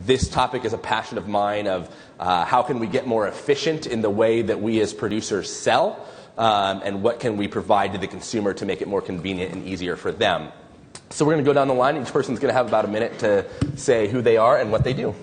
this topic is a passion of mine of how can we get more efficient in the way that we as producers sell, and what can we provide to the consumer to make it more convenient and easier for them. So we're going to go down the line. Each person's going to have about a minute to say who they are and what they do.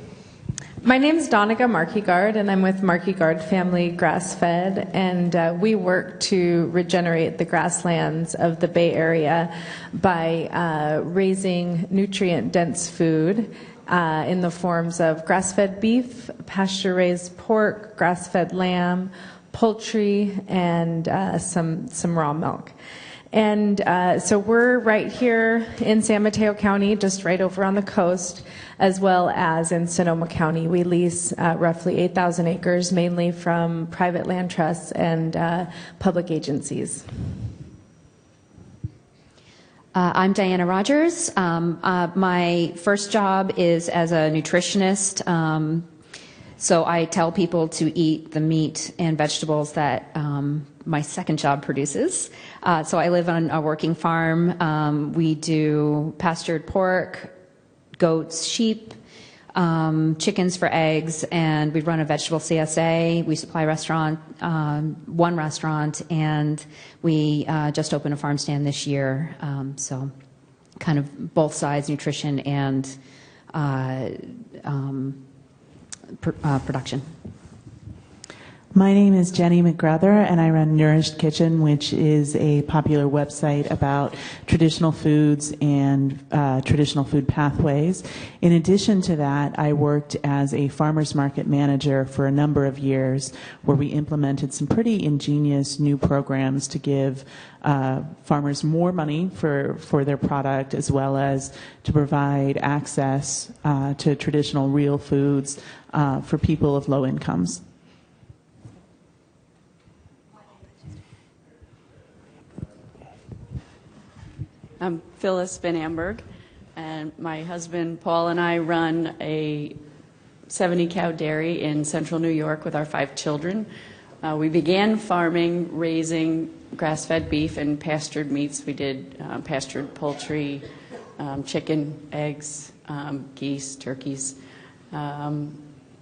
My name is Donica Markegard, and I'm with Markegard Family Grass-Fed, and we work to regenerate the grasslands of the Bay Area by raising nutrient-dense food in the forms of grass-fed beef, pasture-raised pork, grass-fed lamb, poultry, and some raw milk. And so we're right here in San Mateo County, just right over on the coast, as well as in Sonoma County. We lease roughly 8,000 acres, mainly from private land trusts and public agencies. I'm Diana Rogers. My first job is as a nutritionist. So I tell people to eat the meat and vegetables that my second job produces. So I live on a working farm. We do pastured pork, goats, sheep, chickens for eggs, and we run a vegetable CSA. We supply one restaurant, and we just opened a farm stand this year. So kind of both sides, nutrition and production. My name is Jenny McGregor, and I run Nourished Kitchen, which is a popular website about traditional foods and traditional food pathways. In addition to that, I worked as a farmers market manager for a number of years, where we implemented some pretty ingenious new programs to give farmers more money for their product, as well as to provide access to traditional real foods for people of low incomes. I'm Phyllis Penenberg, and my husband Paul and I run a 70-cow dairy in central New York with our 5 children. We began farming, raising grass-fed beef and pastured meats. We did pastured poultry, chicken, eggs, geese, turkeys, some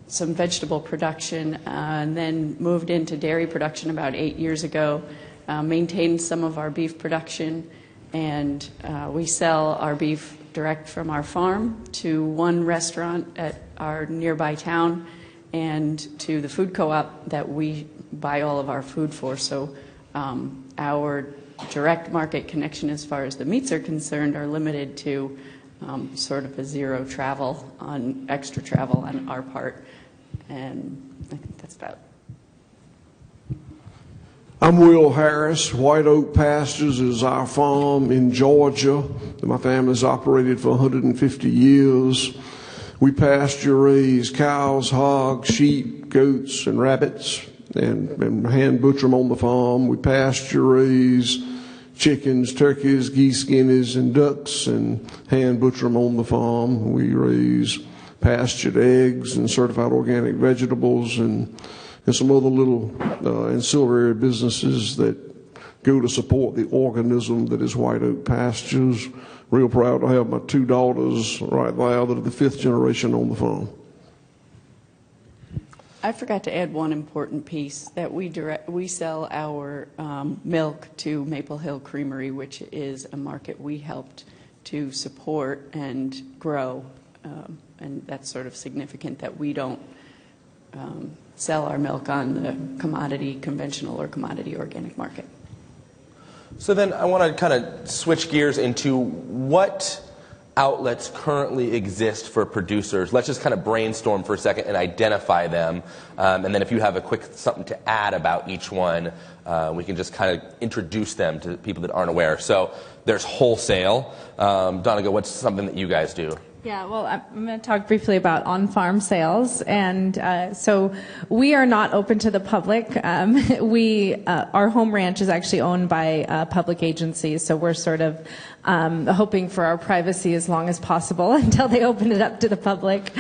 vegetable production, and then moved into dairy production about 8 years ago, maintained some of our beef production, and we sell our beef direct from our farm to one restaurant at our nearby town and to the food co-op that we buy all of our food for. So our direct market connection as far as the meats are concerned are limited to sort of a zero extra travel on our part. And I think that's about it. I'm Will Harris. White Oak Pastures is our farm in Georgia that my family's operated for 150 years. We pasture raise cows, hogs, sheep, goats, and rabbits, and hand butcher them on the farm. We pasture raise chickens, turkeys, geese, guineas, and ducks, and hand butcher them on the farm. We raise pastured eggs and certified organic vegetables and some other little ancillary businesses that go to support the organism that is White Oak Pastures. Real proud to have my 2 daughters right now that are the 5th generation on the farm. I forgot to add one important piece, that we sell our milk to Maple Hill Creamery, which is a market we helped to support and grow, and that's sort of significant that we don't sell our milk on the conventional or commodity organic market. So then I want to kind of switch gears into what outlets currently exist for producers. Let's just kind of brainstorm for a second and identify them. And then if you have a quick something to add about each one, we can just kind of introduce them to people that aren't aware. So there's wholesale. Donegal, what's something that you guys do? Yeah, well, I'm going to talk briefly about on-farm sales, and so we are not open to the public. Our home ranch is actually owned by public agencies, so we're sort of hoping for our privacy as long as possible until they open it up to the public.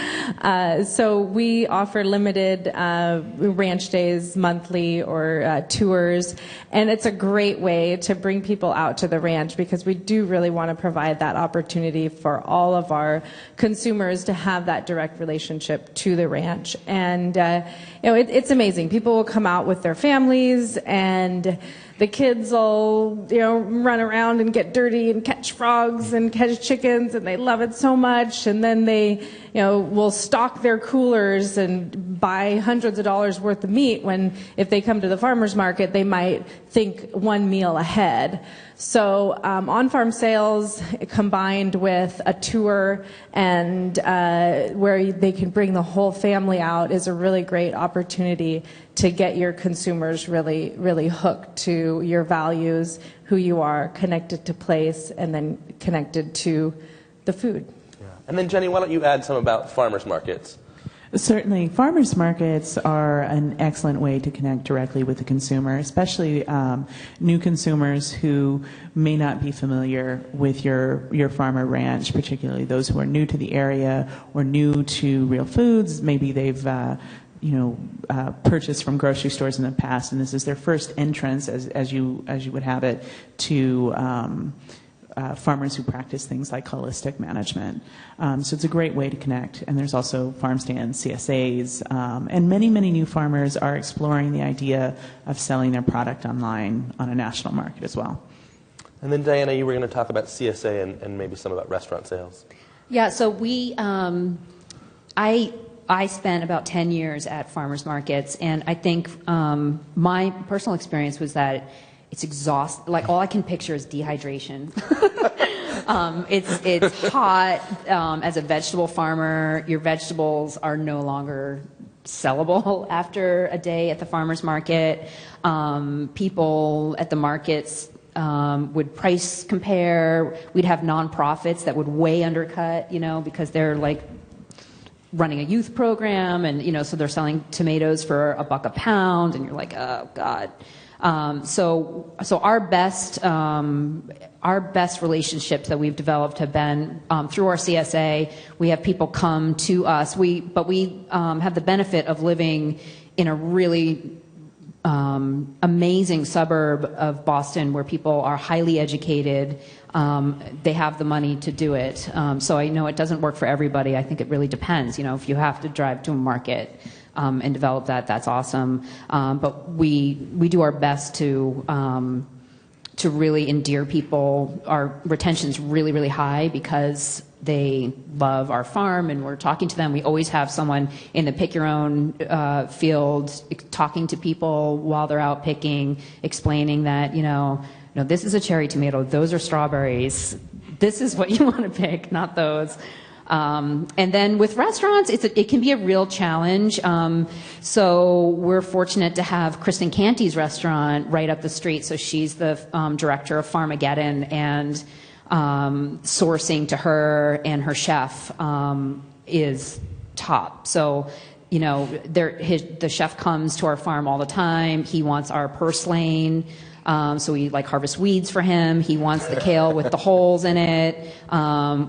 So we offer limited ranch days, monthly, or tours, and it's a great way to bring people out to the ranch because we do really want to provide that opportunity for all of our consumers to have that direct relationship to the ranch. And it's amazing. People will come out with their families, and the kids will, run around and get dirty and catch frogs and catch chickens, and they love it so much. And then they, will stock their coolers and buy hundreds of dollars worth of meat when, if they come to the farmer's market, they might think one meal ahead. So on-farm sales combined with a tour and where they can bring the whole family out is a really great opportunity to get your consumers really, really hooked to your values, who you are, connected to place, and then connected to the food. Yeah. And then, Jenny, why don't you add some about farmers markets? Certainly. Farmers markets are an excellent way to connect directly with the consumer, especially new consumers who may not be familiar with your farm or ranch, particularly those who are new to the area or new to real foods. Maybe they've purchased from grocery stores in the past, and this is their first entrance, as you would have it, to farmers who practice things like holistic management. So it's a great way to connect. And there's also farm stands, CSAs, and many, many new farmers are exploring the idea of selling their product online on a national market as well. And then, Diana, you were going to talk about CSA and maybe some about restaurant sales. Yeah, so I spent about 10 years at farmers markets, and I think my personal experience was that it's exhausting. Like, all I can picture is dehydration. It's hot. As a vegetable farmer, your vegetables are no longer sellable after a day at the farmer's market. People at the markets would price compare. We'd have nonprofits that would way undercut, because they're like running a youth program, and so they're selling tomatoes for $1 a pound, and you're like, oh God. So our best relationships that we've developed have been through our CSA. We have people come to us. But we have the benefit of living in a really amazing suburb of Boston where people are highly educated. They have the money to do it. So I know it doesn't work for everybody. I think it really depends. If you have to drive to a market and develop that's awesome. But we do our best to really endear people. Our retention's really, really high because they love our farm and we're talking to them. We always have someone in the pick your own field talking to people while they're out picking, explaining that, this is a cherry tomato, those are strawberries. This is what you want to pick, not those. And then with restaurants, it can be a real challenge. So we're fortunate to have Kristen Canty's restaurant right up the street. So she's the director of Farmageddon, and sourcing to her and her chef is top. So, the chef comes to our farm all the time. He wants our purslane. So we harvest weeds for him. He wants the kale with the holes in it.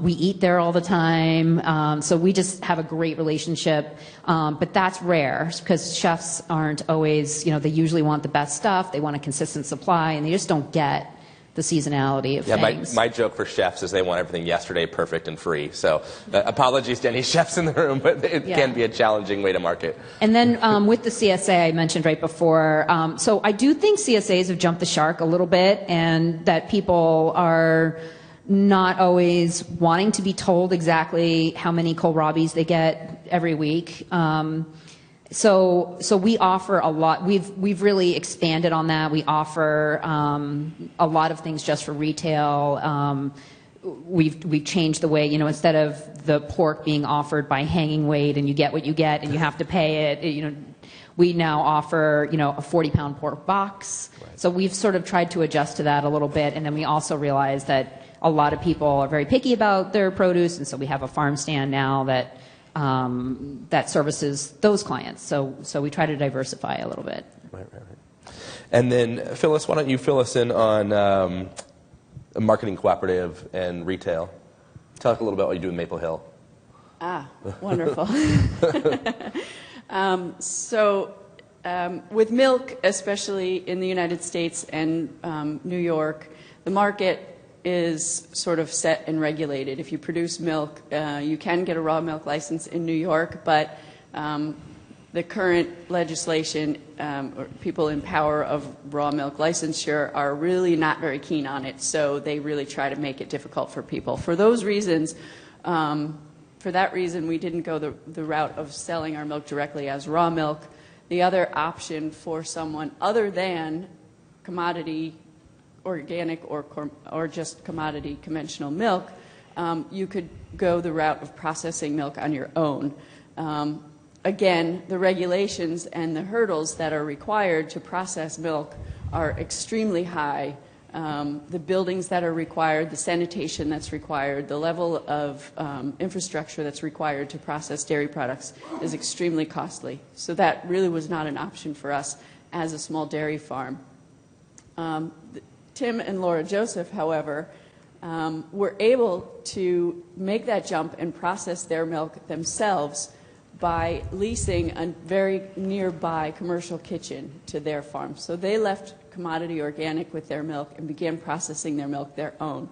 We eat there all the time. So we just have a great relationship. But that's rare because chefs aren't always, they usually want the best stuff. They want a consistent supply, and they just don't get the seasonality of things. My joke for chefs is they want everything yesterday, perfect and free. So apologies to any chefs in the room, but it can be a challenging way to market. And then with the CSA I mentioned right before, so I do think CSAs have jumped the shark a little bit, and that people are not always wanting to be told exactly how many kohlrabis they get every week. So we offer a lot. We've really expanded on that. We offer a lot of things just for retail. We've changed the way, instead of the pork being offered by hanging weight and you get what you get and you have to pay it, we now offer, a 40-pound pork box. Right. So we've sort of tried to adjust to that a little bit, and then we also realize that a lot of people are very picky about their produce, and so we have a farm stand now that services those clients. So we try to diversify a little bit. Right. And then, Phyllis, why don't you fill us in on a marketing cooperative and retail. Talk a little bit about what you do in Maple Hill. Wonderful. With milk, especially in the United States and New York, the market is sort of set and regulated. If you produce milk, you can get a raw milk license in New York, but the current legislation, or people in power of raw milk licensure, are really not very keen on it, so they really try to make it difficult for people. For those reasons, for that reason, we didn't go the route of selling our milk directly as raw milk. The other option for someone other than commodity organic or just commodity conventional milk, you could go the route of processing milk on your own. Again, the regulations and the hurdles that are required to process milk are extremely high. The buildings that are required, the sanitation that's required, the level of infrastructure that's required to process dairy products is extremely costly. So that really was not an option for us as a small dairy farm. Tim and Laura Joseph, however, were able to make that jump and process their milk themselves by leasing a very nearby commercial kitchen to their farm. So they left commodity organic with their milk and began processing their milk on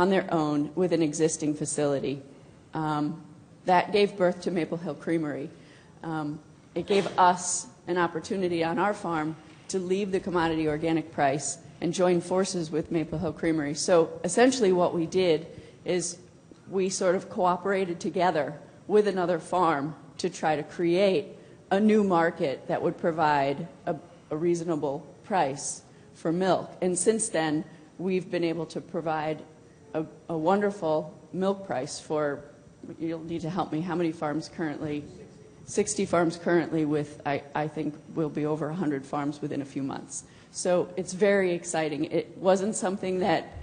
their own with an existing facility. That gave birth to Maple Hill Creamery. It gave us an opportunity on our farm to leave the commodity organic price and join forces with Maple Hill Creamery. So essentially what we did is we sort of cooperated together with another farm to try to create a new market that would provide a reasonable price for milk. And since then, we've been able to provide a wonderful milk price for, you'll need to help me, how many farms currently? 60 farms currently, with I think will be over 100 farms within a few months. So it's very exciting. It wasn't something that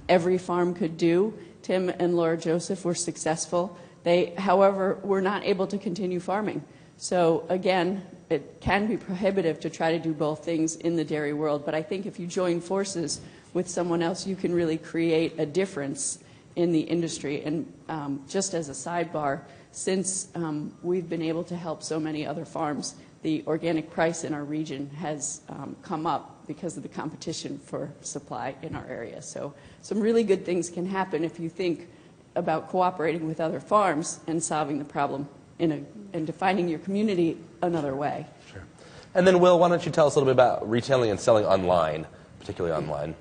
every farm could do. Tim and Laura Joseph were successful. They, however, were not able to continue farming. So again, it can be prohibitive to try to do both things in the dairy world, but I think if you join forces with someone else, you can really create a difference in the industry. And just as a sidebar, since we've been able to help so many other farms, the organic price in our region has come up because of the competition for supply in our area. So some really good things can happen if you think about cooperating with other farms and solving the problem and defining your community another way. Sure. And then, Will, why don't you tell us a little bit about retailing and selling online, particularly online?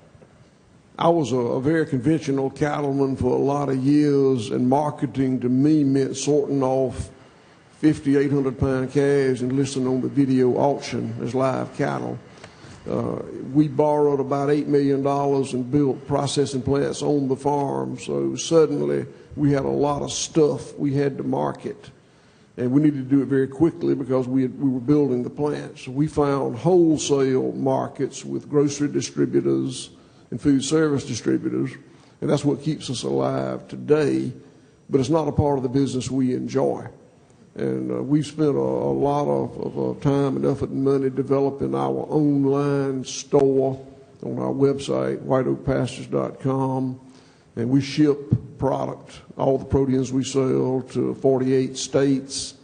I was a very conventional cattleman for a lot of years, and marketing to me meant sorting off 50, 800-pound calves and listing on the video auction as live cattle. We borrowed about $8 million and built processing plants on the farm, so suddenly we had a lot of stuff we had to market. And we needed to do it very quickly because we were building the plants. So we found wholesale markets with grocery distributors and food service distributors, and that's what keeps us alive today, but it's not a part of the business we enjoy. And we've spent a lot of time and effort and money developing our online store on our website, whiteoakpastures.com, and we ship product, all the proteins we sell, to 48 states,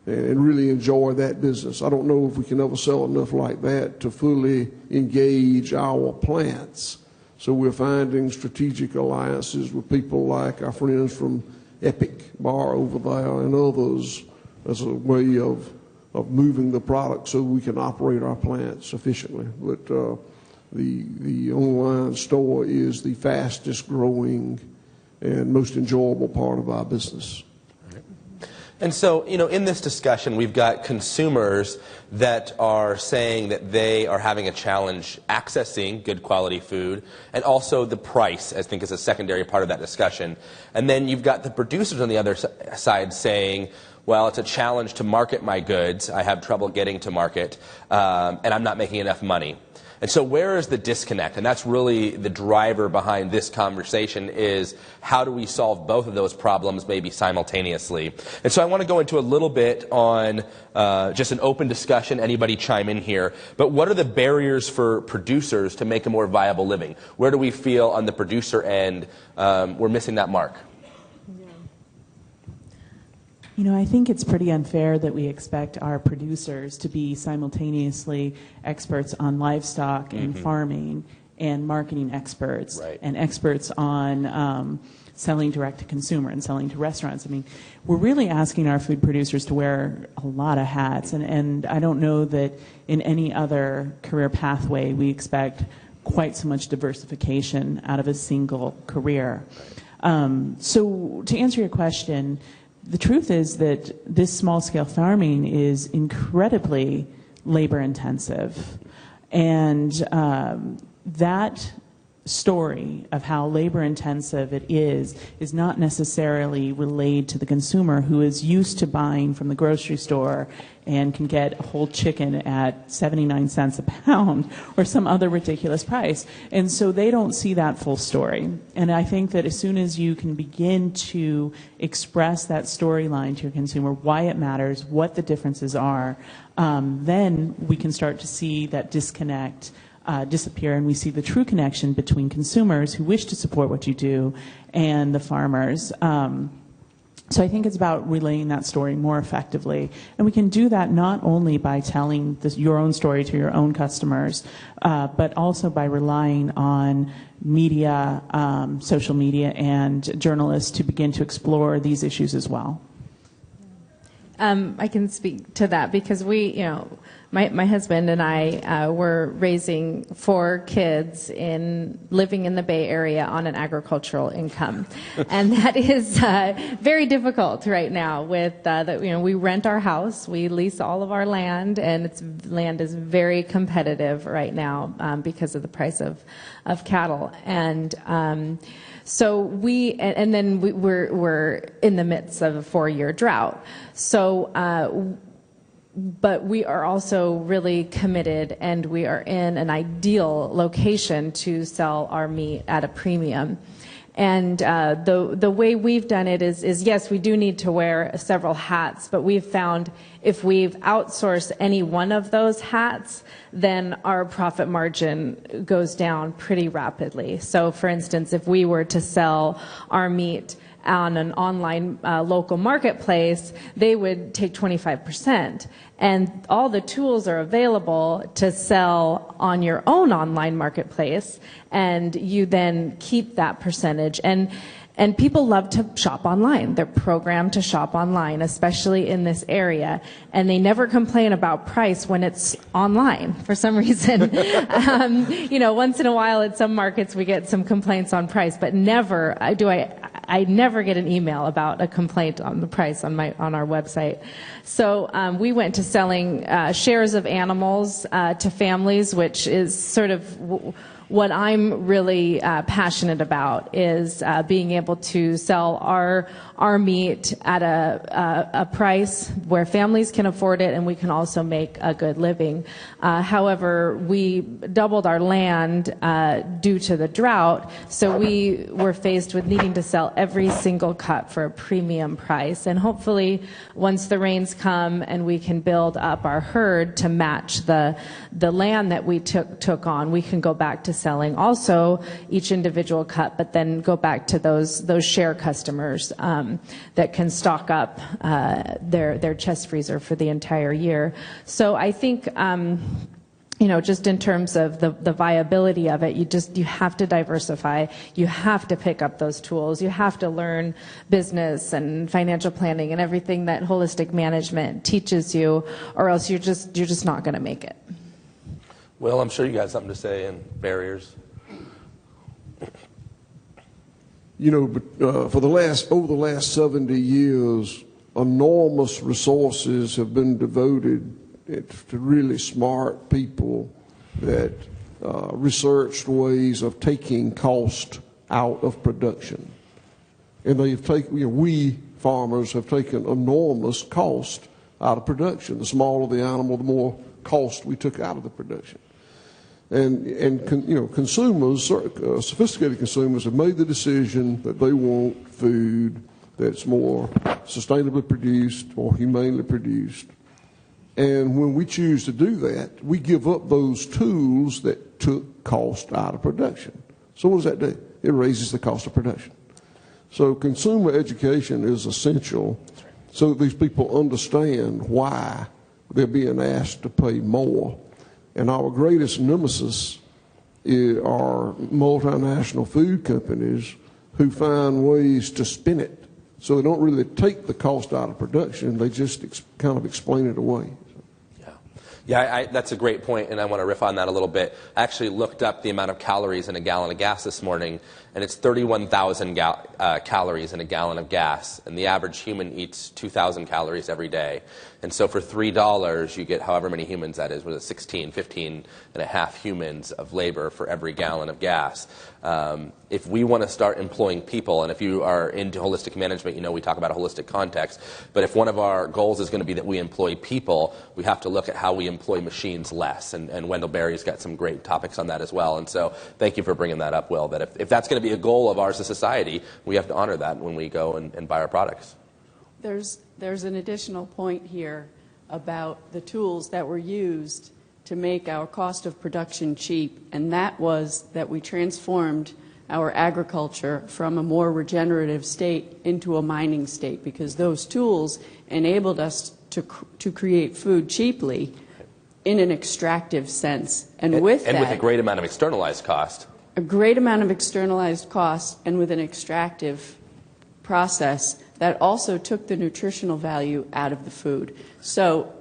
and really enjoy that business. I don't know if we can ever sell enough like that to fully engage our plants. So we're finding strategic alliances with people like our friends from Epic Bar over there and others as a way of moving the product so we can operate our plants efficiently. But the online store is the fastest growing and most enjoyable part of our business. And so, in this discussion, we've got consumers that are saying that they are having a challenge accessing good quality food, and also the price, I think, is a secondary part of that discussion. And then you've got the producers on the other side saying, well, it's a challenge to market my goods. I have trouble getting to market, and I'm not making enough money. And so where is the disconnect? And that's really the driver behind this conversation, is how do we solve both of those problems maybe simultaneously? And so I want to go into a little bit on just an open discussion. Anybody chime in here. But what are the barriers for producers to make a more viable living? Where do we feel on the producer end we're missing that mark? You know, I think it's pretty unfair that we expect our producers to be simultaneously experts on livestock and farming and marketing experts and experts on selling direct to consumer and selling to restaurants. I mean, we're really asking our food producers to wear a lot of hats, and I don't know that in any other career pathway we expect quite so much diversification out of a single career. So to answer your question, the truth is that this small-scale farming is incredibly labor-intensive, and that story of how labor-intensive it is not necessarily relayed to the consumer, who is used to buying from the grocery store and can get a whole chicken at 79 cents a pound or some other ridiculous price. And so they don't see that full story. And I think that as soon as you can begin to express that storyline to your consumer, why it matters, what the differences are, then we can start to see that disconnect disappear, and we see the true connection between consumers who wish to support what you do and the farmers. So I think it's about relaying that story more effectively. And we can do that not only by telling your own story to your own customers, but also by relying on media, social media, and journalists to begin to explore these issues as well. I can speak to that because my husband and I were raising 4 kids living in the Bay Area on an agricultural income, and that is very difficult right now. With we rent our house, we lease all of our land, and land is very competitive right now because of the price of cattle, and so we're in the midst of a 4-year drought. So, but we are also really committed, and we are in an ideal location to sell our meat at a premium. And the way we've done it is yes, we do need to wear several hats, but we've found if we've outsourced any one of those hats, then our profit margin goes down pretty rapidly. So for instance, if we were to sell our meat on an online local marketplace, they would take 25%. And all the tools are available to sell on your own online marketplace, and you then keep that percentage. And people love to shop online. They're programmed to shop online, especially in this area. And they never complain about price when it's online for some reason. Once in a while at some markets we get some complaints on price, but never I never get an email about a complaint on the price on our website. So we went to selling shares of animals to families, which is sort of what I'm really passionate about, is being able to sell our meat at a price where families can afford it and we can also make a good living. However, we doubled our land due to the drought, so we were faced with needing to sell every single cut for a premium price. And hopefully, once the rains come and we can build up our herd to match the land that we took on, we can go back to selling also each individual cut, but then go back to those share customers that can stock up their chest freezer for the entire year. So I think just in terms of the viability of it, you have to diversify. You have to pick up those tools. You have to learn business and financial planning and everything that holistic management teaches you, or else you're just not going to make it. Well, I'm sure you got something to say in barriers. But over the last 70 years, enormous resources have been devoted to really smart people that researched ways of taking cost out of production. And we farmers have taken enormous cost out of production. The smaller the animal, the more cost we took out of the production. Consumers, sophisticated consumers, have made the decision that they want food that's more sustainably produced or humanely produced. And when we choose to do that, we give up those tools that took cost out of production. So what does that do? It raises the cost of production. So consumer education is essential so that these people understand why they're being asked to pay more. And our greatest nemesis are multinational food companies who find ways to spin it. So they don't really take the cost out of production, they just kind of explain it away. Yeah, that's a great point, and I want to riff on that a little bit. I actually looked up the amount of calories in a gallon of gas this morning, and it's 31,000 calories in a gallon of gas, and the average human eats 2,000 calories every day. And so for $3, you get however many humans that is, 15 and a half humans of labor for every gallon of gas. If we want to start employing people, and if you are into holistic management, you know we talk about a holistic context, but if one of our goals is going to be that we employ people, we have to look at how we employ machines less, and Wendell Berry's got some great topics on that as well. And so thank you for bringing that up, Will, that if that's going to be a goal of ours as a society, we have to honor that when we go and buy our products. There's an additional point here about the tools that were used to make our cost of production cheap, and that was that we transformed our agriculture from a more regenerative state into a mining state, because those tools enabled us to create food cheaply in an extractive sense. And with a great amount of externalized cost. A great amount of externalized cost, and with an extractive process that also took the nutritional value out of the food. So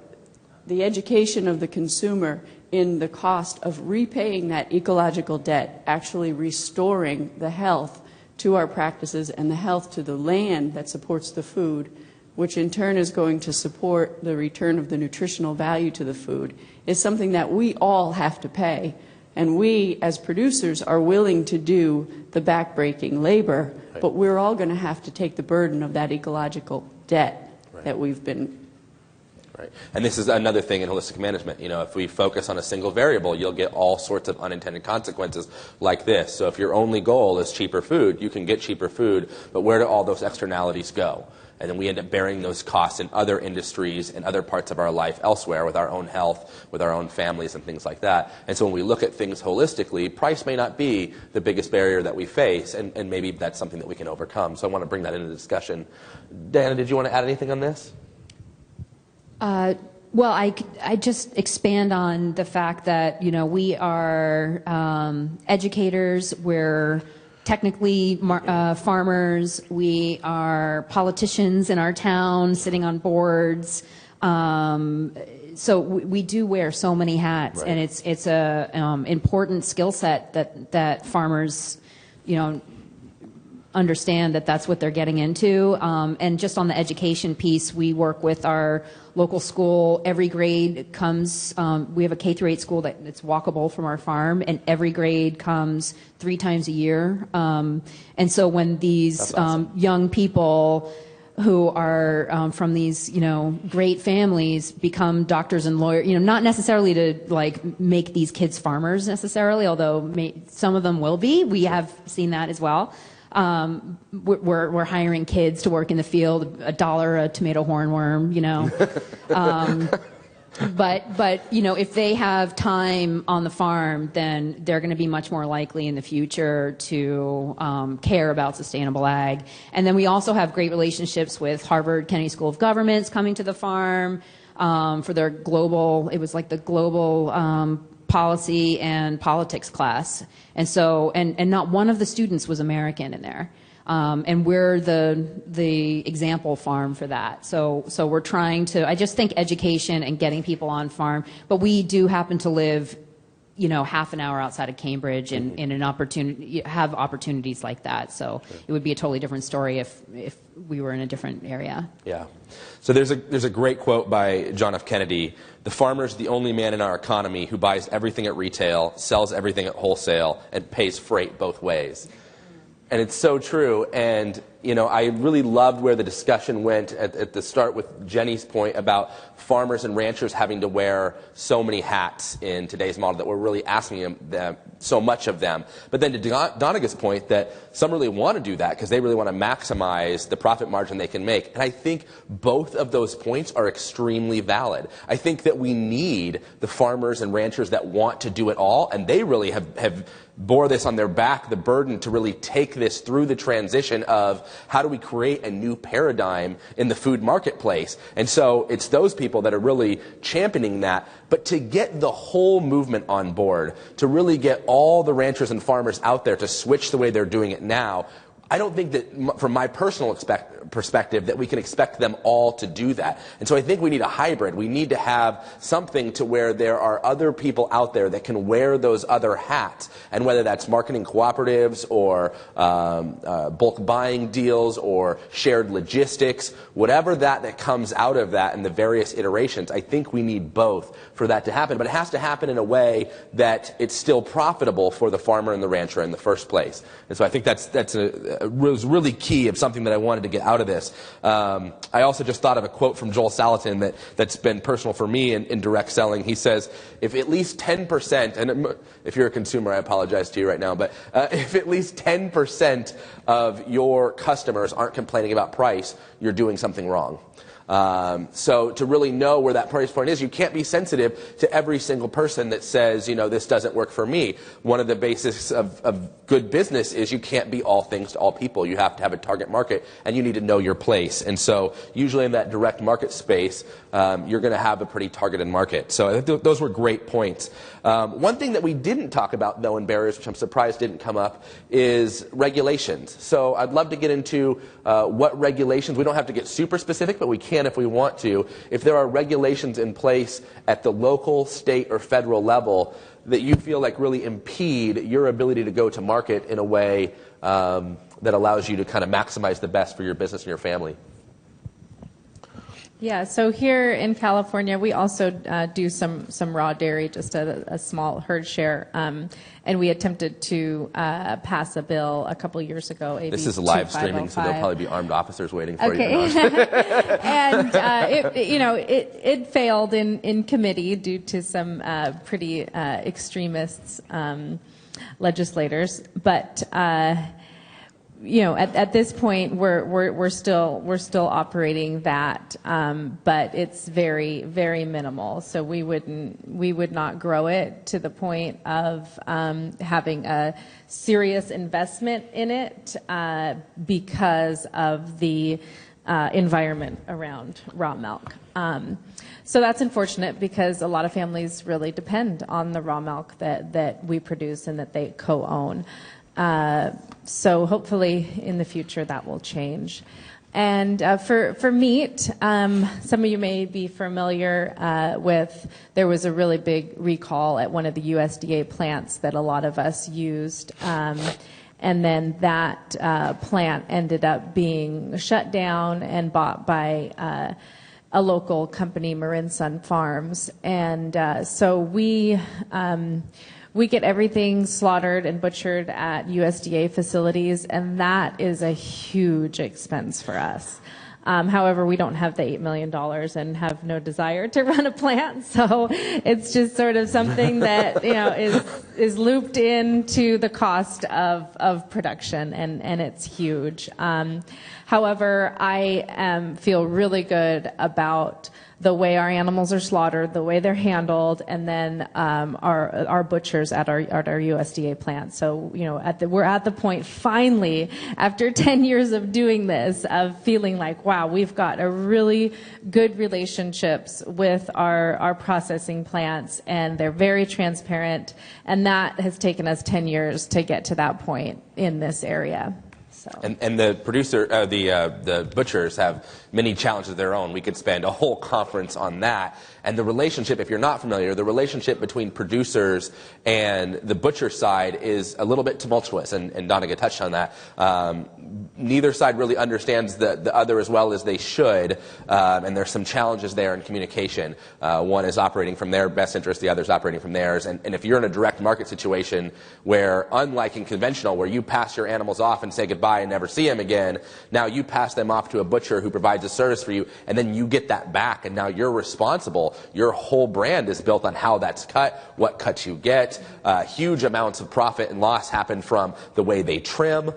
the education of the consumer in the cost of repaying that ecological debt, actually restoring the health to our practices and the health to the land that supports the food, which in turn is going to support the return of the nutritional value to the food, is something that we all have to pay. And we, as producers, are willing to do the backbreaking labor, but we're all going to have to take the burden of that ecological debt that we've been. Right. And this is another thing in holistic management. You know, if we focus on a single variable, you'll get all sorts of unintended consequences like this. So if your only goal is cheaper food, you can get cheaper food, but where do all those externalities go? And then we end up bearing those costs in other industries and other parts of our life elsewhere, with our own health, with our own families and things like that. And so when we look at things holistically, price may not be the biggest barrier that we face, and maybe that's something that we can overcome. So I want to bring that into the discussion. Diana, did you want to add anything on this? Well, I just expand on the fact that, you know, we are educators, we're technically farmers, we are politicians in our town, sitting on boards. So we do wear so many hats, and it's a important skill set that farmers, you know, understand that that's what they're getting into. And just on the education piece, we work with our local school. Every grade comes, we have a K-8 school that's walkable from our farm, and every grade comes 3 times a year. And so when these young people who are from these, you know, great families become doctors and lawyers, you know, not necessarily to like make these kids farmers necessarily, although some of them will be. We have seen that as well. We're hiring kids to work in the field, $1 a tomato hornworm, you know. But you know, if they have time on the farm, then they're going to be much more likely in the future to care about sustainable ag. And then we also have great relationships with Harvard Kennedy School of Government's coming to the farm for their global. It was like the global policy and politics class, and so and not one of the students was American in there, and we're the example farm for that. So we're trying to. I just think education and getting people on farm, but we do happen to live, you know, half an hour outside of Cambridge, and in an opportunity have opportunities like that. So it would be a totally different story if we were in a different area. Yeah. So there's a great quote by John F. Kennedy: "The farmer's the only man in our economy who buys everything at retail, sells everything at wholesale, and pays freight both ways." And it's so true. And I really loved where the discussion went at the start with Jenny's point about farmers and ranchers having to wear so many hats in today's model, that we're really asking them so much of them. But then to Donaga's point, that some really want to do that because they really want to maximize the profit margin they can make. And I think both of those points are extremely valid. I think that we need the farmers and ranchers that want to do it all, and they really have bore this on their back, the burden to really take this through the transition of how do we create a new paradigm in the food marketplace. And so it's those people that are really championing that. But to get the whole movement on board, to really get all the ranchers and farmers out there to switch the way they're doing it now, I don't think that, from my personal perspective, that we can expect them all to do that. And so I think we need a hybrid. We need to have something to where there are other people out there that can wear those other hats. And whether that's marketing cooperatives or bulk buying deals or shared logistics, whatever that comes out of that in the various iterations, I think we need both for that to happen. But it has to happen in a way that it's still profitable for the farmer and the rancher in the first place. And so I think that's was really key of something that I wanted to get out of this. I also just thought of a quote from Joel Salatin that's been personal for me in direct selling. He says, if at least 10%, and if you're a consumer, I apologize to you right now, but if at least 10% of your customers aren't complaining about price, you're doing something wrong. So to really know where that price point is, you can't be sensitive to every single person that says, this doesn't work for me. One of the basics of good business is you can't be all things to all people. You have to have a target market, and you need to know your place. And so usually in that direct market space, you're going to have a pretty targeted market. So I think those were great points. One thing that we didn't talk about, though, in barriers, which I'm surprised didn't come up, is regulations. So I'd love to get into what regulations, we don't have to get super specific, but we can if we want to. If there are regulations in place at the local, state, or federal level that you feel like really impede your ability to go to market in a way that allows you to kind of maximize the best for your business and your family. Yeah, so here in California, we also do some raw dairy, just a small herd share, and we attempted to pass a bill a couple years ago. AB this is live streaming, so there'll probably be armed officers waiting for you. And it failed in committee due to some pretty extremists legislators, but. At this point, we're still operating that, but it's very, very minimal. So we would not grow it to the point of having a serious investment in it because of the environment around raw milk. So that's unfortunate because a lot of families really depend on the raw milk that we produce and that they co-own. So hopefully in the future that will change. And for meat, some of you may be familiar with, there was a really big recall at one of the USDA plants that a lot of us used. And then that plant ended up being shut down and bought by a local company, Marin Sun Farms. And so we get everything slaughtered and butchered at USDA facilities, and that is a huge expense for us. However, we don't have the $8 million and have no desire to run a plant, so it's just sort of something that is looped into the cost of production, and it's huge. However, I feel really good about the way our animals are slaughtered, the way they're handled, and then our butchers at our USDA plant. So we're at the point finally, after 10 years of doing this, of feeling like, wow, we've got a really good relationships with our processing plants, and they're very transparent, and that has taken us 10 years to get to that point in this area. So. And the the butchers have many challenges of their own. We could spend a whole conference on that. And the relationship, if you're not familiar, the relationship between producers and the butcher side is a little bit tumultuous, and Donaga touched on that. Neither side really understands the other as well as they should, and there's some challenges there in communication. One is operating from their best interest, the other is operating from theirs. And if you're in a direct market situation where, unlike in conventional, where you pass your animals off and say goodbye by and never see them again. Now you pass them off to a butcher who provides a service for you, and then you get that back, and now you're responsible. Your whole brand is built on how that's cut, what cuts you get. Huge amounts of profit and loss happen from the way they trim.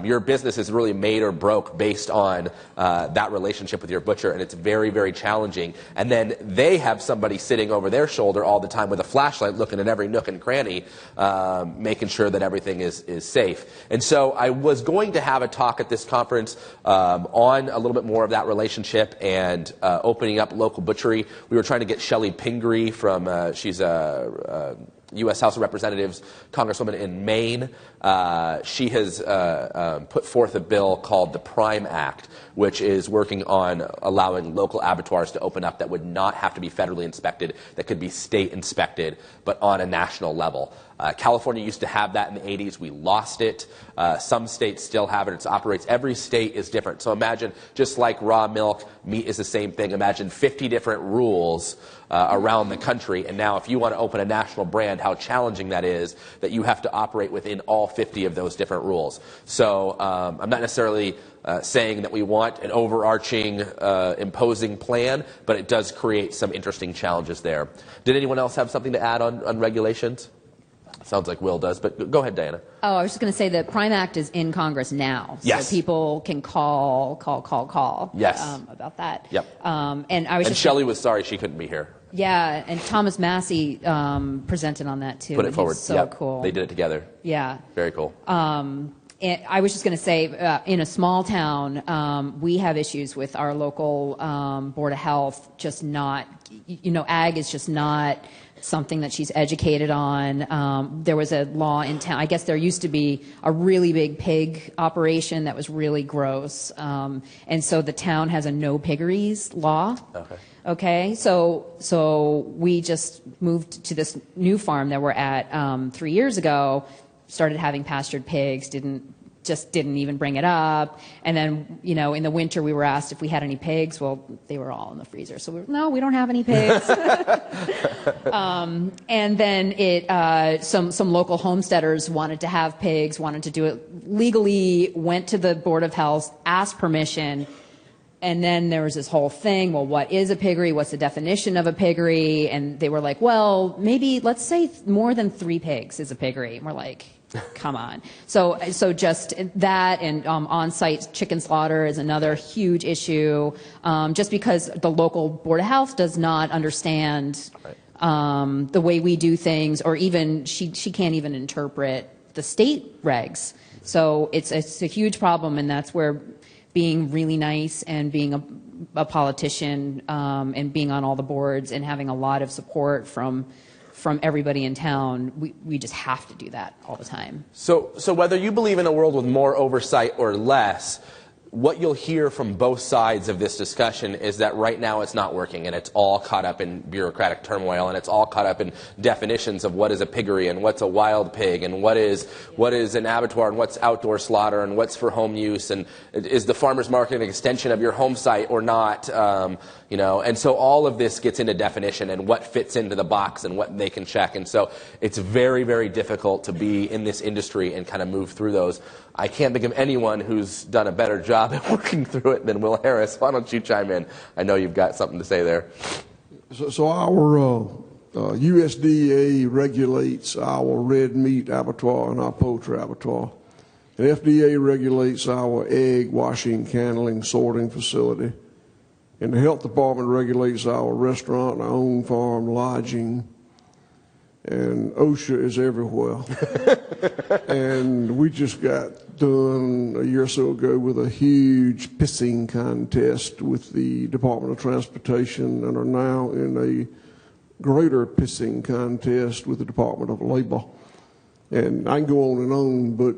Your business is really made or broke based on that relationship with your butcher, and it's very, very challenging. And then they have somebody sitting over their shoulder all the time with a flashlight looking at every nook and cranny, making sure that everything is safe. And so I was going to have a talk at this conference on a little bit more of that relationship and opening up local butchery. We were trying to get Shelley Pingree from, she's a U.S. House of Representatives congresswoman in Maine. She has put forth a bill called the Prime Act, which is working on allowing local abattoirs to open up that would not have to be federally inspected, that could be state inspected, but on a national level. California used to have that in the 80s. We lost it. Some states still have it. It operates. Every state is different. So imagine, just like raw milk, meat is the same thing. Imagine 50 different rules around the country. And now if you want to open a national brand, how challenging that is, that you have to operate within all 50 of those different rules. So I'm not necessarily saying that we want an overarching, imposing plan, but it does create some interesting challenges there. Did anyone else have something to add on regulations? Sounds like Will does, but go ahead, Diana. Oh, I was just going to say the Prime Act is in Congress now, yes. So people can call. Yes. About that. Yep. And Shelley was sorry she couldn't be here. Yeah, and Thomas Massey presented on that too. Put it forward. So yep. cool. They did it together. Yeah. Very cool. And I was just going to say, in a small town, we have issues with our local Board of Health just not, ag is just not something that she's educated on. There was a law in town. I guess there used to be a really big pig operation that was really gross. And so the town has a no piggeries law. Okay. So we just moved to this new farm that we're at 3 years ago, started having pastured pigs, didn't even bring it up. And then, in the winter we were asked if we had any pigs. Well, they were all in the freezer. So no, we don't have any pigs. And then some local homesteaders wanted to have pigs, wanted to do it legally, went to the Board of Health, asked permission. And then there was this whole thing, well, what is a piggery? What's the definition of a piggery? And they were like, well, maybe let's say more than 3 pigs is a piggery. And we're like, come on. So just that, and on-site chicken slaughter is another huge issue, just because the local Board of Health does not understand the way we do things, or even she can't even interpret the state regs. So it's a huge problem, and that's where being really nice and being a politician and being on all the boards and having a lot of support from everybody in town, we just have to do that all the time. So whether you believe in a world with more oversight or less, what you'll hear from both sides of this discussion is that right now it's not working, and it's all caught up in bureaucratic turmoil, and it's all caught up in definitions of what is a piggery and what's a wild pig and what is an abattoir and what's outdoor slaughter and what's for home use, and is the farmer's market an extension of your home site or not, and so all of this gets into definition and what fits into the box and what they can check, and so it's very, very difficult to be in this industry and kind of move through those. I can't think of anyone who's done a better job at working through it than Will Harris. Why don't you chime in? I know you've got something to say there. So our USDA regulates our red meat abattoir and our poultry abattoir. And FDA regulates our egg washing, canneling, sorting facility. And the health department regulates our restaurant and our own farm lodging. And OSHA is everywhere. And we just got done a year or so ago with a huge pissing contest with the Department of Transportation, and are now in a greater pissing contest with the Department of Labor. And I can go on, but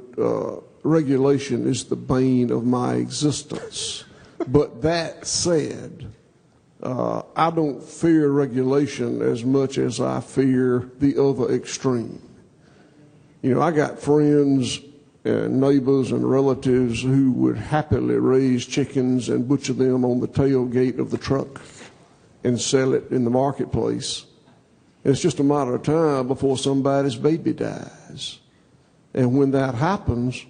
regulation is the bane of my existence. But that said, I don't fear regulation as much as I fear the other extreme. I got friends and neighbors and relatives who would happily raise chickens and butcher them on the tailgate of the truck and sell it in the marketplace. It's just a matter of time before somebody's baby dies. And when that happens,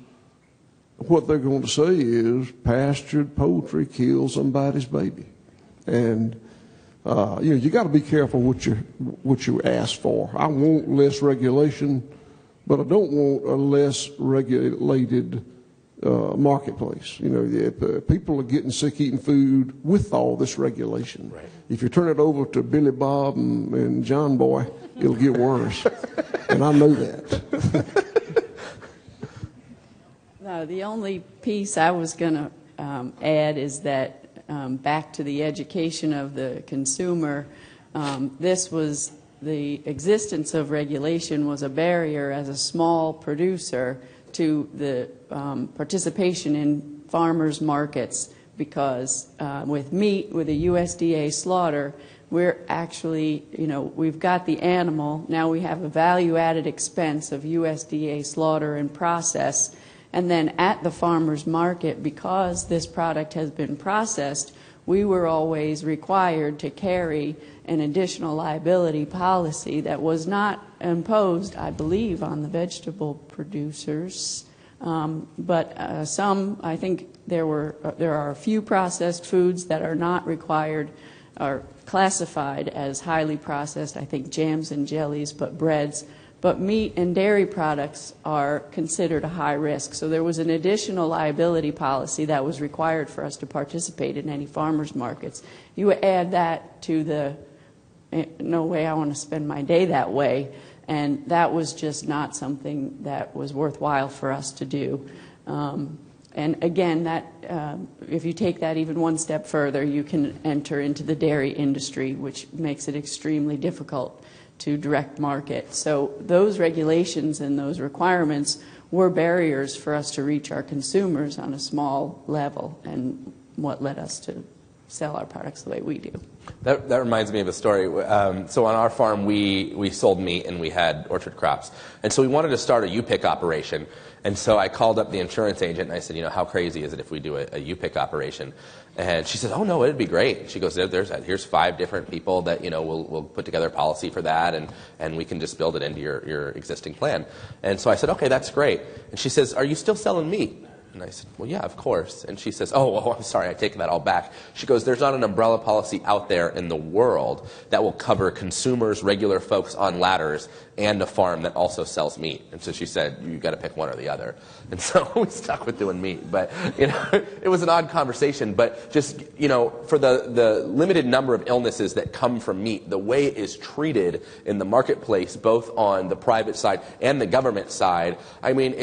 what they're going to say is pastured poultry kills somebody's baby. And you got to be careful what you ask for. I want less regulation, but I don't want a less regulated marketplace. People are getting sick eating food with all this regulation. Right. If you turn it over to Billy Bob and John Boy, it'll get worse. And I know that. No, the only piece I was going to add is that back to the education of the consumer, the existence of regulation was a barrier as a small producer to the participation in farmers markets, because with meat, with a USDA slaughter, we're actually, we've got the animal, now we have a value-added expense of USDA slaughter and process, and then at the farmer's market, because this product has been processed, we were always required to carry an additional liability policy that was not imposed, I believe, on the vegetable producers. But some, I think there are a few processed foods that are not required, are classified as highly processed, I think jams and jellies, but breads. But meat and dairy products are considered a high risk. So there was an additional liability policy that was required for us to participate in any farmers markets. You add that to the, no way I want to spend my day that way, and that was just not something that was worthwhile for us to do. And again, that if you take that even one step further, you can enter into the dairy industry, which makes it extremely difficult to direct market. So those regulations and those requirements were barriers for us to reach our consumers on a small level, and what led us to sell our products the way we do. That reminds me of a story. So on our farm, we sold meat and we had orchard crops. And so we wanted to start a U-pick operation. And so I called up the insurance agent and I said, how crazy is it if we do a U-pick operation? And she said, oh, no, it'd be great. She goes, here's 5 different people that, we'll put together a policy for that, and we can just build it into your existing plan. And so I said, okay, that's great. And she says, are you still selling meat? And I said, well, yeah, of course. And she says, oh, I'm sorry, I take that all back. She goes, there's not an umbrella policy out there in the world that will cover consumers, regular folks on ladders, and a farm that also sells meat. And so she said, you've got to pick one or the other. And so we stuck with doing meat. But, it was an odd conversation. But just, for the limited number of illnesses that come from meat, the way it is treated in the marketplace, both on the private side and the government side, I mean,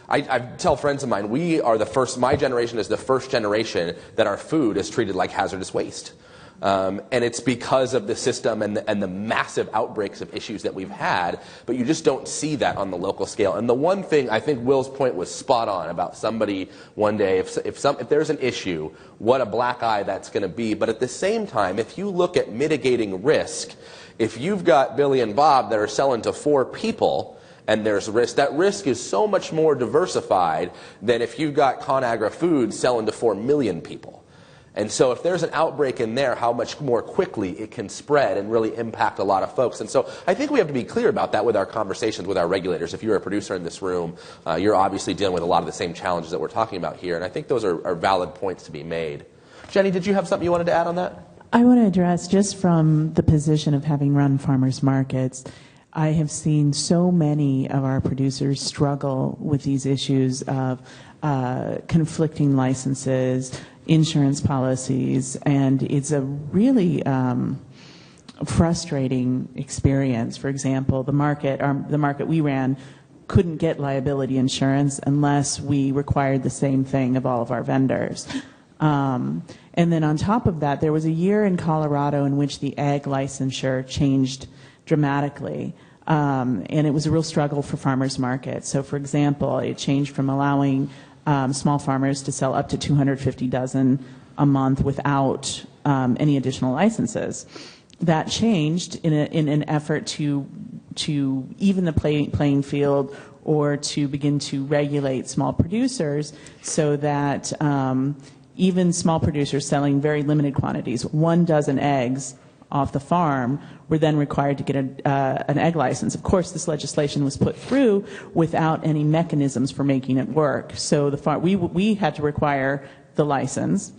I tell friends of mine, my generation is the first generation that our food is treated like hazardous waste. And it's because of the system and the massive outbreaks of issues that we've had, but you just don't see that on the local scale. And the one thing, I think Will's point was spot on about somebody one day, if there's an issue, what a black eye that's going to be. But at the same time, if you look at mitigating risk, if you've got Billy and Bob that are selling to 4 people, and there's risk, that risk is so much more diversified than if you've got ConAgra Foods selling to 4 million people. And so if there's an outbreak in there, how much more quickly it can spread and really impact a lot of folks. And so I think we have to be clear about that with our conversations with our regulators. If you're a producer in this room, you're obviously dealing with a lot of the same challenges that we're talking about here. And I think those are valid points to be made. Jenny, did you have something you wanted to add on that? I want to address, just from the position of having run farmers markets, I have seen so many of our producers struggle with these issues of conflicting licenses, insurance policies, and it's a really frustrating experience. For example, the market we ran couldn't get liability insurance unless we required the same thing of all of our vendors. And then on top of that, there was a year in Colorado in which the ag licensure changed dramatically. And it was a real struggle for farmers markets. So, for example, it changed from allowing small farmers to sell up to 250 dozen a month without any additional licenses. That changed in an effort to even the playing field, or to begin to regulate small producers, so that even small producers selling very limited quantities, 1 dozen eggs off the farm were then required to get an egg license. Of course, this legislation was put through without any mechanisms for making it work. So we had to require the license.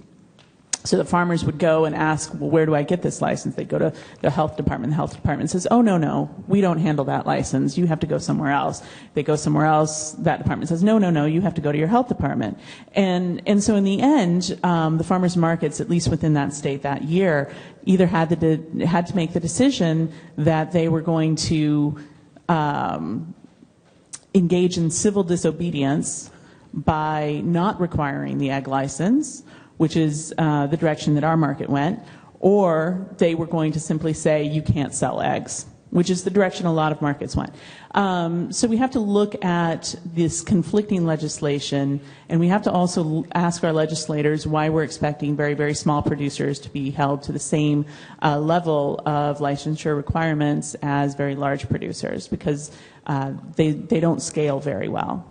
So the farmers would go and ask, well, where do I get this license? They'd go to the health department. The health department says, oh, no, we don't handle that license. You have to go somewhere else. They go somewhere else. That department says, no, you have to go to your health department. And so in the end, the farmers markets, at least within that state that year, either had to make the decision that they were going to engage in civil disobedience by not requiring the egg license, which is the direction that our market went, or they were going to simply say you can't sell eggs, which is the direction a lot of markets went. So we have to look at this conflicting legislation, and we have to also ask our legislators why we're expecting very, very small producers to be held to the same level of licensure requirements as very large producers, because they don't scale very well.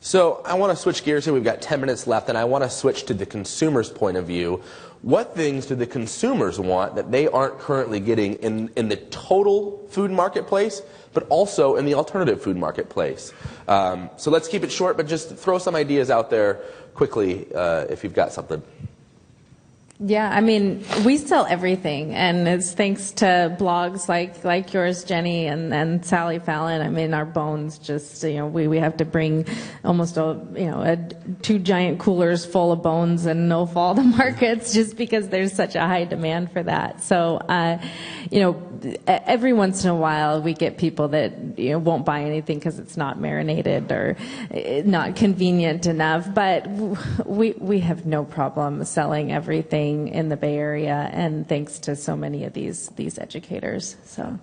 So I want to switch gears here. We've got 10 minutes left, and I want to switch to the consumer's point of view. What things do the consumers want that they aren't currently getting in the total food marketplace, but also in the alternative food marketplace? So let's keep it short, but just throw some ideas out there quickly if you've got something. Yeah, I mean, we sell everything, and it's thanks to blogs like yours, Jenny, and Sally Fallon. I mean, our bones just, we have to bring almost 2 giant coolers full of bones and no fall to markets just because there's such a high demand for that. So, every once in a while we get people that won't buy anything because it's not marinated or not convenient enough, but we have no problem selling everything in the Bay Area, and thanks to so many of these educators. So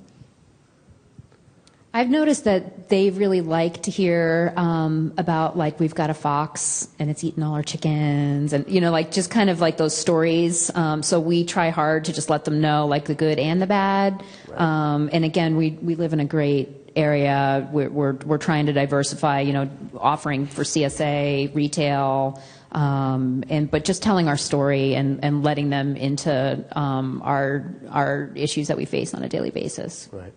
I've noticed that they really like to hear about, like, we've got a fox and it's eating all our chickens, and just kind of like those stories. So we try hard to just let them know, like, the good and the bad. Right. And again, we live in a great area. We're trying to diversify, offering for CSA, retail. But just telling our story and letting them into our issues that we face on a daily basis. Right.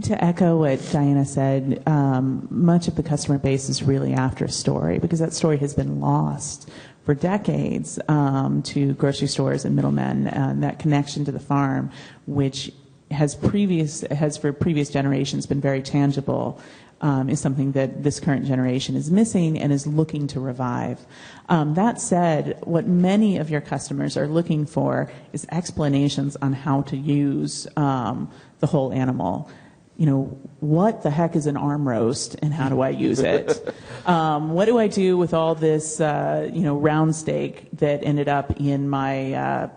To echo what Diana said, much of the customer base is really after a story, because that story has been lost for decades to grocery stores and middlemen, and that connection to the farm, which has for previous generations been very tangible. Is something that this current generation is missing and is looking to revive. That said, what many of your customers are looking for is explanations on how to use the whole animal. What the heck is an arm roast and how do I use it? What do I do with all this, round steak that ended up in my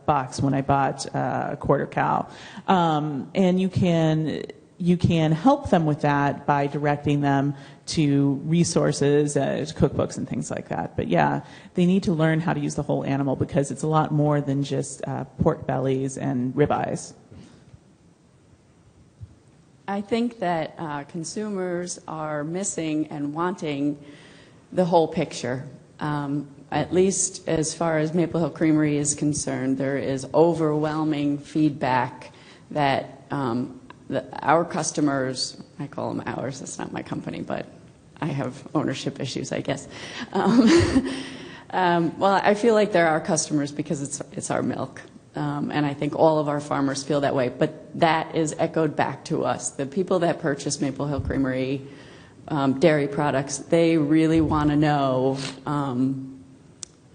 box when I bought a quarter cow? And you can help them with that by directing them to resources, to cookbooks and things like that. But yeah, they need to learn how to use the whole animal, because it's a lot more than just pork bellies and ribeyes. I think that consumers are missing and wanting the whole picture. At least as far as Maple Hill Creamery is concerned, there is overwhelming feedback that our customers, I call them ours, that's not my company, but I have ownership issues, I guess. Well, I feel like they're our customers because it's our milk. And I think all of our farmers feel that way. But that is echoed back to us. The people that purchase Maple Hill Creamery dairy products, they really want to know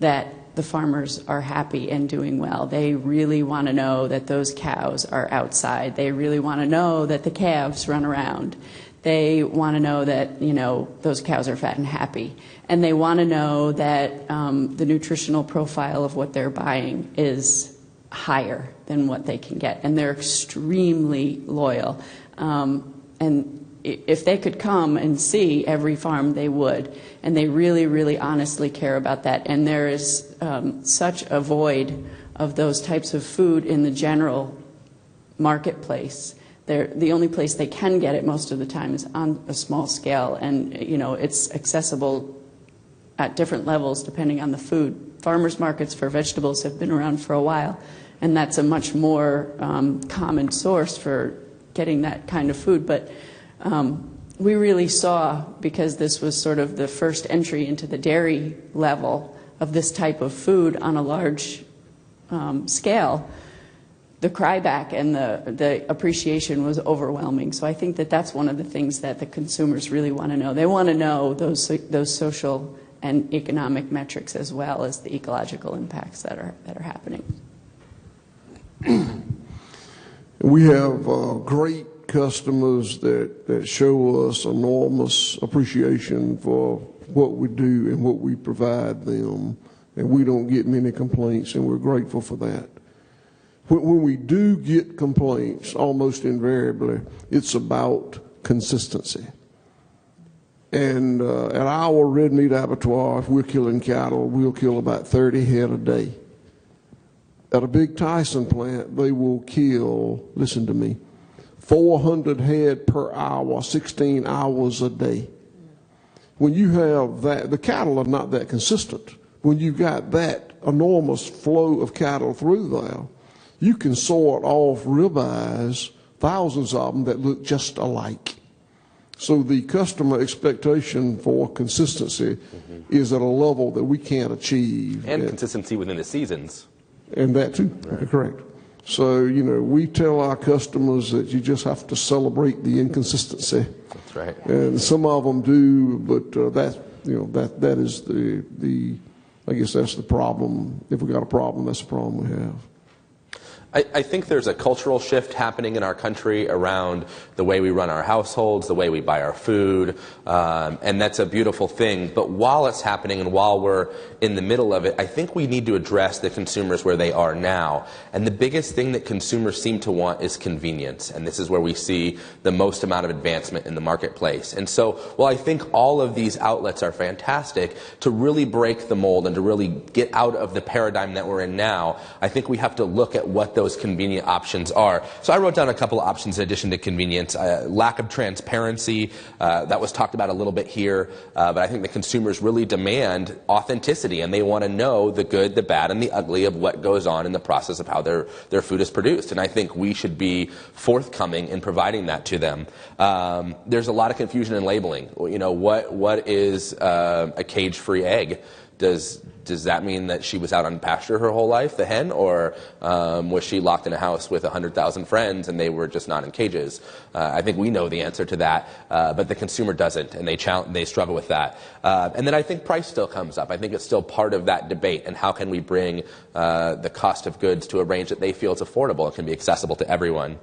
that the farmers are happy and doing well. They really want to know that those cows are outside. They really want to know that the calves run around. They want to know that, those cows are fat and happy. And they want to know that the nutritional profile of what they're buying is higher than what they can get. And they're extremely loyal. And if they could come and see every farm, they would. And they really, really honestly care about that. And there is such a void of those types of food in the general marketplace. The only place they can get it most of the time is on a small scale. And, it's accessible at different levels depending on the food. Farmers markets for vegetables have been around for a while, and that's a much more common source for getting that kind of food. But we really saw, because this was sort of the first entry into the dairy level of this type of food on a large scale, the cryback and the appreciation was overwhelming. So I think that that's one of the things that the consumers really want to know. They want to know those social and economic metrics as well as the ecological impacts that are happening. We have great customers that show us enormous appreciation for what we do and what we provide them, and we don't get many complaints, and we're grateful for that. When we do get complaints, almost invariably, it's about consistency. And at our red meat abattoir, if we're killing cattle, we'll kill about 30 head a day. At a big Tyson plant, they will kill, listen to me, 400 head per hour, 16 hours a day. When you have that, the cattle are not that consistent. When you've got that enormous flow of cattle through there, you can sort off ribeyes, thousands of them that look just alike. So the customer expectation for consistency is at a level that we can't achieve. And consistency within the seasons. And that too, right. Correct. So, we tell our customers that you just have to celebrate the inconsistency. That's right. And some of them do, but that is the I guess that's the problem. If we got a problem, that's the problem we have. I think there's a cultural shift happening in our country around the way we run our households, the way we buy our food, and that's a beautiful thing. But while it's happening and while we're in the middle of it, I think we need to address the consumers where they are now. And the biggest thing that consumers seem to want is convenience, and this is where we see the most amount of advancement in the marketplace. And so while I think all of these outlets are fantastic, to really break the mold and to really get out of the paradigm that we're in now, I think we have to look at what those convenient options are. So I wrote down a couple of options in addition to convenience. Lack of transparency, that was talked about a little bit here, but I think the consumers really demand authenticity, and they want to know the good, the bad, and the ugly of what goes on in the process of how their food is produced. And I think we should be forthcoming in providing that to them. There's a lot of confusion in labeling. What is a cage-free egg? Does that mean that she was out on pasture her whole life, the hen, or was she locked in a house with 100,000 friends and they were just not in cages? I think we know the answer to that, but the consumer doesn't, and they struggle with that. And then I think price still comes up. I think it's still part of that debate, and how can we bring the cost of goods to a range that they feel is affordable and can be accessible to everyone.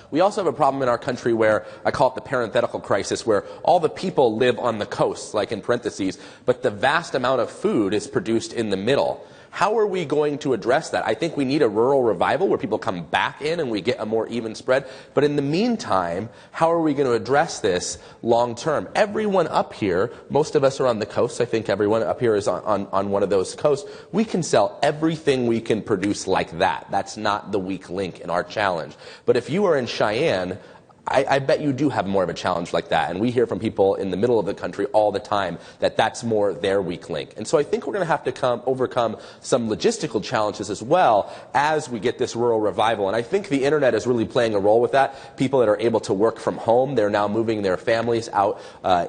We also have a problem in our country where I call it the parenthetical crisis, where all the people live on the coast, like in parentheses, but the vast amount of food is produced in the middle. How are we going to address that? I think we need a rural revival where people come back in and we get a more even spread. But in the meantime, how are we going to address this long term? Everyone up here, most of us are on the coast. I think everyone up here is on one of those coasts. We can sell everything we can produce like that. That's not the weak link in our challenge. But if you are in Cheyenne, I bet you do have more of a challenge like that. And we hear from people in the middle of the country all the time that that's more their weak link. And so I think we're going to have to overcome some logistical challenges as well as we get this rural revival. And I think the internet is really playing a role with that. People that are able to work from home, they're now moving their families out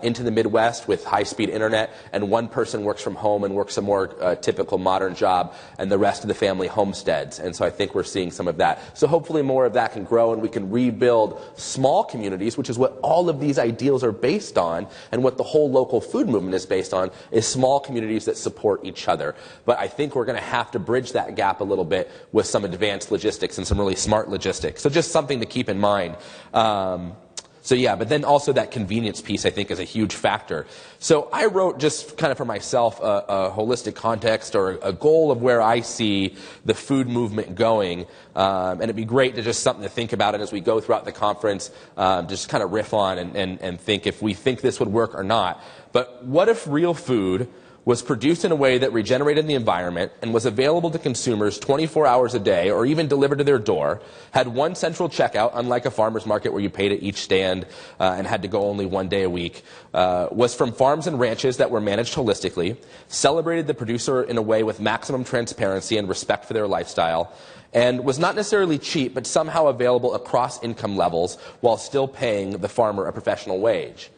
into the Midwest with high-speed internet. And one person works from home and works a more typical modern job, and the rest of the family homesteads. And so I think we're seeing some of that. So hopefully more of that can grow and we can rebuild small communities, which is what all of these ideals are based on, and what the whole local food movement is based on, is small communities that support each other. But I think we're going to have to bridge that gap a little bit with some advanced logistics and some really smart logistics. So just something to keep in mind. But then also that convenience piece, I think, is a huge factor. So I wrote, just kind of for myself, a holistic context or a goal of where I see the food movement going. And it'd be great to just something to think about it as we go throughout the conference, just kind of riff on and think if we think this would work or not. But what if real food was produced in a way that regenerated the environment and was available to consumers 24 hours a day or even delivered to their door, had one central checkout, unlike a farmer's market where you paid at each stand and had to go only one day a week, was from farms and ranches that were managed holistically, celebrated the producer in a way with maximum transparency and respect for their lifestyle, and was not necessarily cheap, but somehow available across income levels while still paying the farmer a professional wage.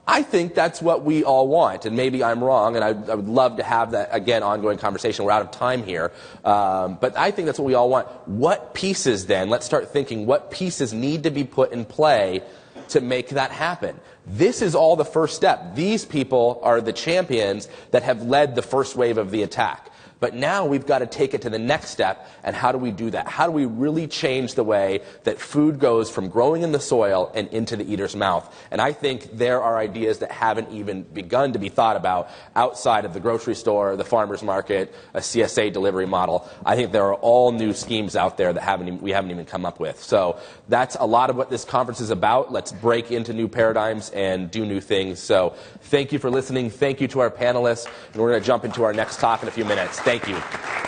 I think that's what we all want, and maybe I'm wrong, and I would love to have that, again, ongoing conversation. We're out of time here, but I think that's what we all want. What pieces, then, let's start thinking, what pieces need to be put in play to make that happen? This is all the first step. These people are the champions that have led the first wave of the attack. But now we've got to take it to the next step, and how do we do that? How do we really change the way that food goes from growing in the soil and into the eater's mouth? And I think there are ideas that haven't even begun to be thought about outside of the grocery store, the farmer's market, a CSA delivery model. I think there are all new schemes out there that we haven't even come up with. So that's a lot of what this conference is about. Let's break into new paradigms and do new things. So thank you for listening. Thank you to our panelists. And we're going to jump into our next talk in a few minutes. Thank you.